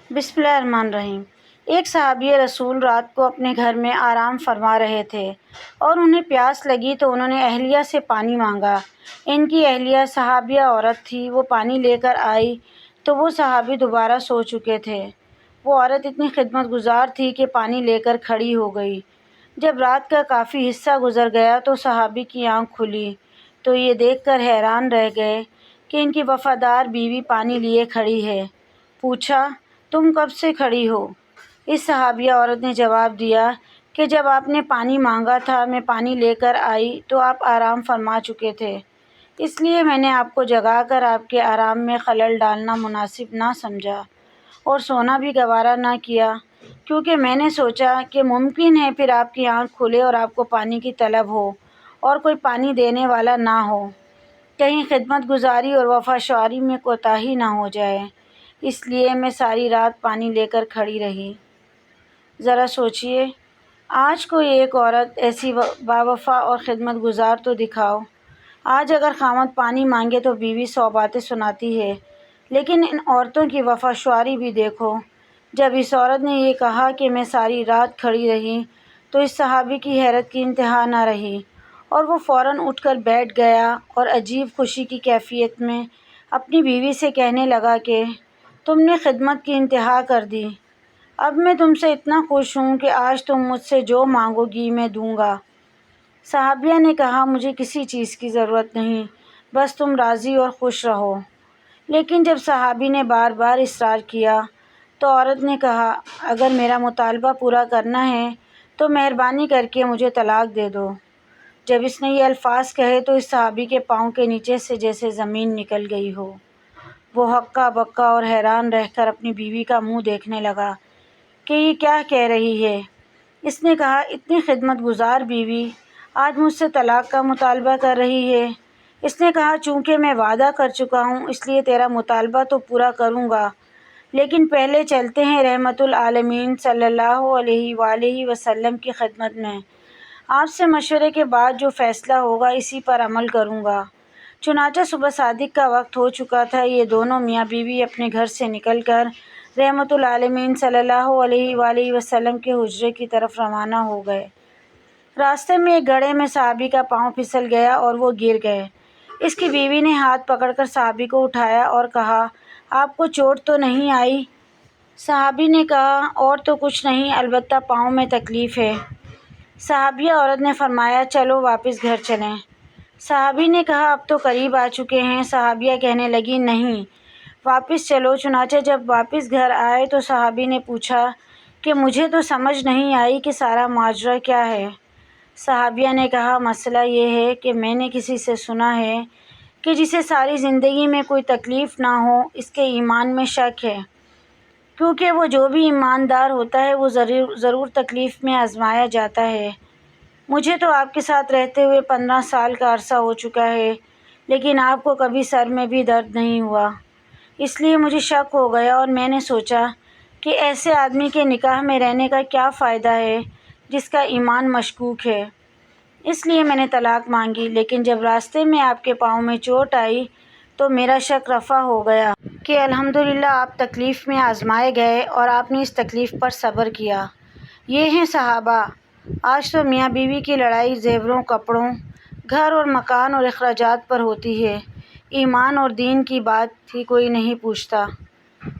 بسم اللہ الرحمن الرحیم۔ ایک صحابی رسول رات کو اپنے گھر میں آرام فرما رہے تھے اور انہیں پیاس لگی تو انہوں نے اہلیہ سے پانی مانگا۔ ان کی اہلیہ صحابیہ عورت تھی۔ وہ پانی لے کر آئی تو وہ صحابی دوبارہ سو چکے تھے۔ وہ عورت اتنی خدمت گزار تھی کہ پانی لے کر کھڑی ہو گئی۔ جب رات کا کافی حصہ گزر گیا تو صحابی کی آنکھ کھلی تو یہ دیکھ کر حیران رہ گئے کہ ان کی وفادار بیوی پانی لیے کھڑی ہے۔ پوچھا، تم کب سے کھڑی ہو؟ اس صحابیہ عورت نے جواب دیا کہ جب آپ نے پانی مانگا تھا میں پانی لے کر آئی تو آپ آرام فرما چکے تھے، اس لیے میں نے آپ کو جگا کر آپ کے آرام میں خلل ڈالنا مناسب نہ سمجھا اور سونا بھی گوارا نہ کیا، کیونکہ میں نے سوچا کہ ممکن ہے پھر آپ کی آنکھ کھلے اور آپ کو پانی کی طلب ہو اور کوئی پانی دینے والا نہ ہو، کہیں خدمت گزاری اور وفاداری میں کوتاہی نہ ہو جائے، اس لیے میں ساری رات پانی لے کر کھڑی رہی۔ ذرا سوچئے، آج کوئی ایک عورت ایسی باوفا اور خدمت گزار تو دکھاؤ۔ آج اگر خاوند پانی مانگے تو بیوی 100 باتیں سناتی ہے، لیکن ان عورتوں کی وفاشواری بھی دیکھو۔ جب اس عورت نے یہ کہا کہ میں ساری رات کھڑی رہی تو اس صحابی کی حیرت کی انتہا نہ رہی اور وہ فوراً اٹھ کر بیٹھ گیا اور عجیب خوشی کی کیفیت میں اپنی بیوی سے کہنے لگا کہ تم نے خدمت کی انتہا کر دی، اب میں تم سے اتنا خوش ہوں کہ آج تم مجھ سے جو مانگو گی میں دوں گا۔ صحابیہ نے کہا، مجھے کسی چیز کی ضرورت نہیں، بس تم راضی اور خوش رہو۔ لیکن جب صحابی نے بار بار اصرار کیا تو عورت نے کہا، اگر میرا مطالبہ پورا کرنا ہے تو مہربانی کر کے مجھے طلاق دے دو۔ جب اس نے یہ الفاظ کہے تو اس صحابی کے پاؤں کے نیچے سے جیسے زمین نکل گئی ہو۔ وہ ہکا بکا اور حیران رہ کر اپنی بیوی کا منہ دیکھنے لگا کہ یہ کیا کہہ رہی ہے۔ اس نے کہا، اتنی خدمت گزار بیوی آج مجھ سے طلاق کا مطالبہ کر رہی ہے۔ اس نے کہا، چونکہ میں وعدہ کر چکا ہوں اس لیے تیرا مطالبہ تو پورا کروں گا، لیکن پہلے چلتے ہیں رحمت العالمین صلی اللہ علیہ وآلہ وسلم کی خدمت میں، آپ سے مشورے کے بعد جو فیصلہ ہوگا اسی پر عمل کروں گا۔ چنانچہ صبح صادق کا وقت ہو چکا تھا۔ یہ دونوں میاں بیوی اپنے گھر سے نکل کر رحمت العالمین صلی اللہ علیہ وآلہ وسلم کے حجرے کی طرف روانہ ہو گئے۔ راستے میں ایک گڑھے میں صحابی کا پاؤں پھسل گیا اور وہ گر گئے۔ اس کی بیوی نے ہاتھ پکڑ کر صحابی کو اٹھایا اور کہا، آپ کو چوٹ تو نہیں آئی؟ صحابی نے کہا، اور تو کچھ نہیں، البتہ پاؤں میں تکلیف ہے۔ صحابیہ عورت نے فرمایا، چلو واپس گھر چلیں۔ صحابی نے کہا، اب تو قریب آ چکے ہیں۔ صحابیہ کہنے لگی، نہیں، واپس چلو۔ چنانچہ جب واپس گھر آئے تو صحابی نے پوچھا کہ مجھے تو سمجھ نہیں آئی کہ سارا ماجرا کیا ہے۔ صحابیہ نے کہا، مسئلہ یہ ہے کہ میں نے کسی سے سنا ہے کہ جسے ساری زندگی میں کوئی تکلیف نہ ہو اس کے ایمان میں شک ہے، کیونکہ وہ جو بھی ایماندار ہوتا ہے وہ ضرور تکلیف میں آزمایا جاتا ہے۔ مجھے تو آپ کے ساتھ رہتے ہوئے 15 سال کا عرصہ ہو چکا ہے، لیکن آپ کو کبھی سر میں بھی درد نہیں ہوا، اس لیے مجھے شک ہو گیا اور میں نے سوچا کہ ایسے آدمی کے نکاح میں رہنے کا کیا فائدہ ہے جس کا ایمان مشکوک ہے، اس لیے میں نے طلاق مانگی۔ لیکن جب راستے میں آپ کے پاؤں میں چوٹ آئی تو میرا شک رفع ہو گیا کہ الحمدللہ آپ تکلیف میں آزمائے گئے اور آپ نے اس تکلیف پر صبر کیا۔ یہ ہیں صحابہ۔ آج تو میاں بیوی کی لڑائی زیوروں، کپڑوں، گھر اور مکان اور اخراجات پر ہوتی ہے، ایمان اور دین کی بات ہی کوئی نہیں پوچھتا۔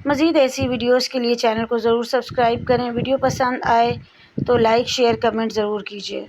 مزید ایسی ویڈیوز کے لیے چینل کو ضرور سبسکرائب کریں۔ ویڈیو پسند آئے تو لائک، شیئر، کمنٹ ضرور کیجیے۔